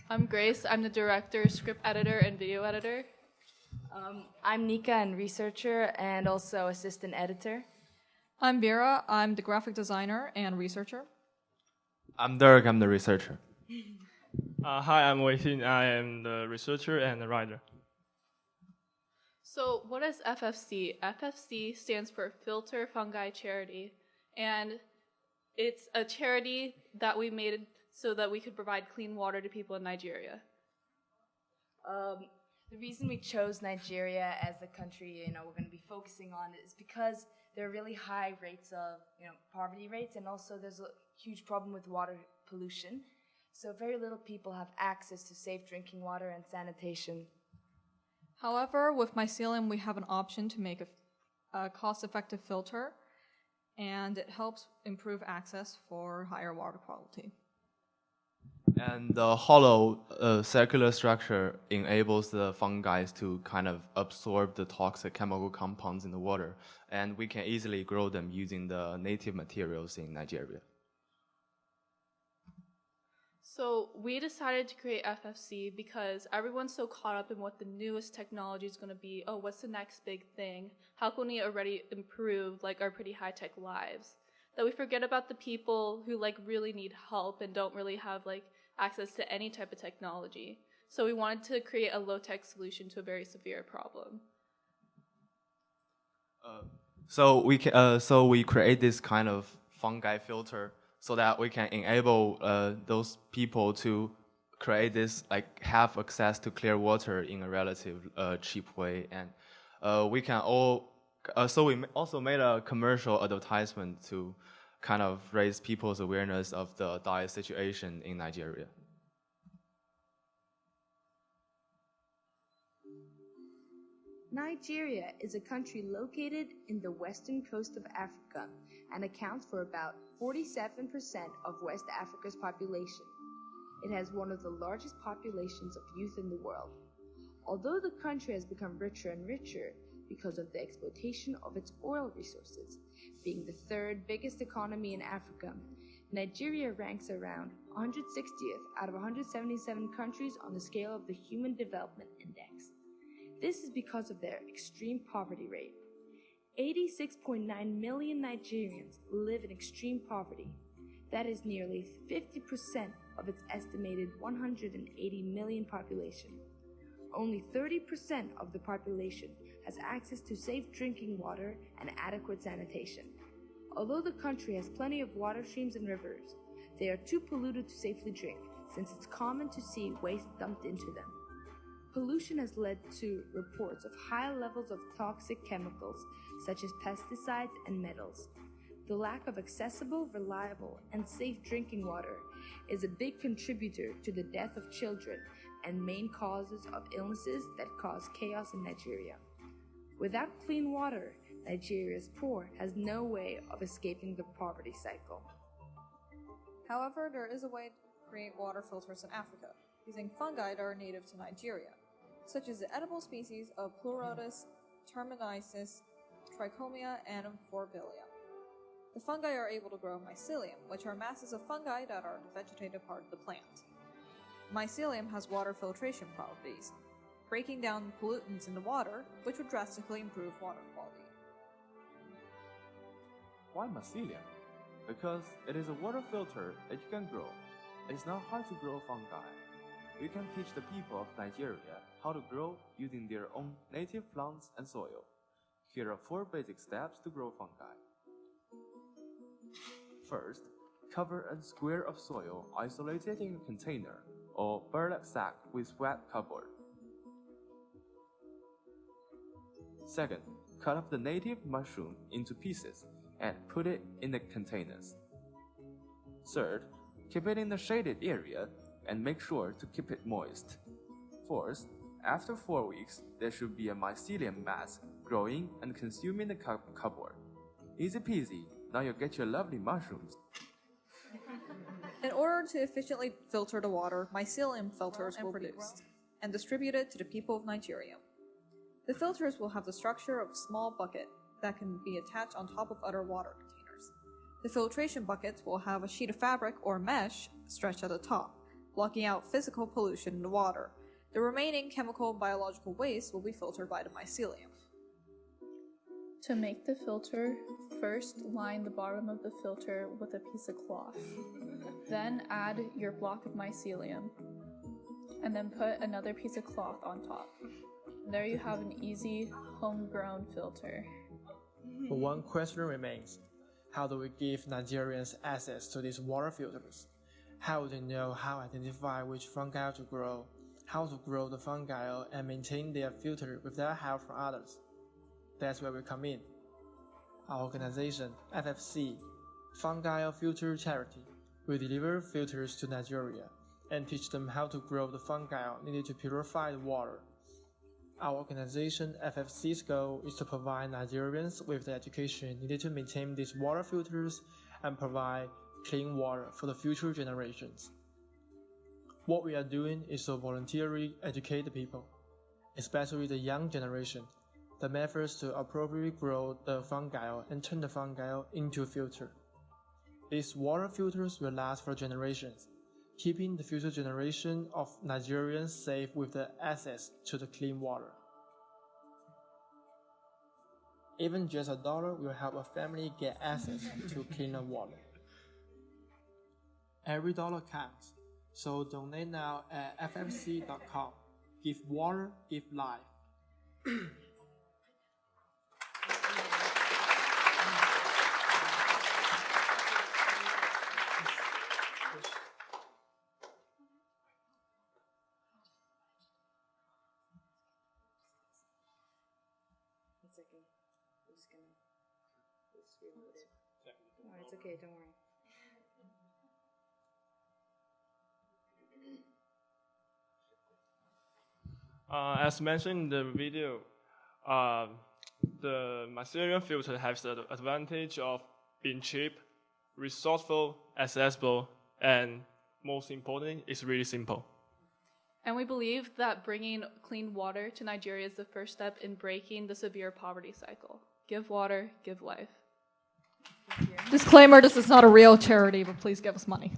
I'm Grace. I'm the director, script editor, and video editor. I'm Nika, and researcher and also assistant editor. I'm Vera. I'm the graphic designer and researcher. I'm Dirk. I'm the researcher. Hi, I'm Wei Xin. I am the researcher and the writer. So what is FFC? FFC stands for Filter Fungi Charity, and it's a charity that we made so that we could provide clean water to people in Nigeria. The reason we chose Nigeria as the country, we're going to be focusing on is because there are really high rates of, poverty rates, and also there's a huge problem with water pollution. So very little people have access to safe drinking water and sanitation. However, with mycelium, we have an option to make a cost-effective filter, and it helps improve access for higher water quality. And the hollow circular structure enables the fungi to kind of absorb the toxic chemical compounds in the water, and we can easily grow them using the native materials in Nigeria. So we decided to create FFC because everyone's so caught up in what the newest technology is going to be. Oh, what's the next big thing? How can we already improve our pretty high-tech lives? That we forget about the people who really need help and don't really have access to any type of technology. So we wanted to create a low-tech solution to a very severe problem. So we create this kind of fungi filter so that we can enable those people to create this have access to clear water in a relative cheap way, and we can all. So we also made a commercial advertisement to kind of raise people's awareness of the dire situation in Nigeria. Nigeria is a country located in the western coast of Africa and accounts for about 47% of West Africa's population. It has one of the largest populations of youth in the world. Although the country has become richer and richer because of the exploitation of its oil resources, being the third biggest economy in Africa, Nigeria ranks around 160th out of 177 countries on the scale of the Human Development Index. This is because of their extreme poverty rate. 86.9 million Nigerians live in extreme poverty. That is nearly 50% of its estimated 180 million population. Only 30% of the population has access to safe drinking water and adequate sanitation. Although the country has plenty of water streams and rivers, they are too polluted to safely drink, since it's common to see waste dumped into them. Pollution has led to reports of high levels of toxic chemicals such as pesticides and metals. The lack of accessible, reliable, and safe drinking water is a big contributor to the death of children and main causes of illnesses that cause chaos in Nigeria. Without clean water, Nigeria's poor has no way of escaping the poverty cycle. However, there is a way to create water filters in Africa, using fungi that are native to Nigeria, such as the edible species of Pleurotus, Terminicis, Trichomia, and Amphorvilia. The fungi are able to grow mycelium, which are masses of fungi that are the vegetative part of the plant. Mycelium has water filtration properties, breaking down pollutants in the water, which would drastically improve water quality. Why mycelium? Because it is a water filter that you can grow. It's not hard to grow fungi. We can teach the people of Nigeria how to grow using their own native plants and soil. Here are 4 basic steps to grow fungi. First, cover a square of soil isolated in a container or burlap sack with wet cardboard. Second, cut up the native mushroom into pieces and put it in the containers. Third, keep it in the shaded area and make sure to keep it moist. Fourth, after 4 weeks, there should be a mycelium mass growing and consuming the cardboard. Easy peasy, now you'll get your lovely mushrooms. In order to efficiently filter the water, mycelium filters will be produced and distributed to the people of Nigeria. The filters will have the structure of a small bucket that can be attached on top of other water containers. The filtration buckets will have a sheet of fabric or mesh stretched at the top, blocking out physical pollution in the water. The remaining chemical and biological waste will be filtered by the mycelium. To make the filter, first line the bottom of the filter with a piece of cloth. Then add your block of mycelium, and then put another piece of cloth on top. There you have an easy, homegrown filter. But one question remains. How do we give Nigerians access to these water filters? How would they know how to identify which fungi to grow, how to grow the fungi and maintain their filter without help from others? That's where we come in. Our organization, FFC, Fungi Filter Charity, will deliver filters to Nigeria and teach them how to grow the fungi needed to purify the water. Our organization, FFC's goal is to provide Nigerians with the education needed to maintain these water filters and provide clean water for the future generations. What we are doing is to voluntarily educate the people, especially the young generation, the methods to appropriately grow the fungi and turn the fungi into a filter. These water filters will last for generations, keeping the future generation of Nigerians safe with the access to the clean water. Even just $1 will help a family get access to cleaner water. Every dollar counts, so donate now at ffc.com. Give water, give life. It's okay. I'm just gonna just reload it. Oh, it's okay, don't worry. As mentioned in the video, the mycelium filter has the advantage of being cheap, resourceful, accessible, and most importantly, it's really simple. And we believe that bringing clean water to Nigeria is the first step in breaking the severe poverty cycle. Give water, give life. Disclaimer, this is not a real charity, but please give us money.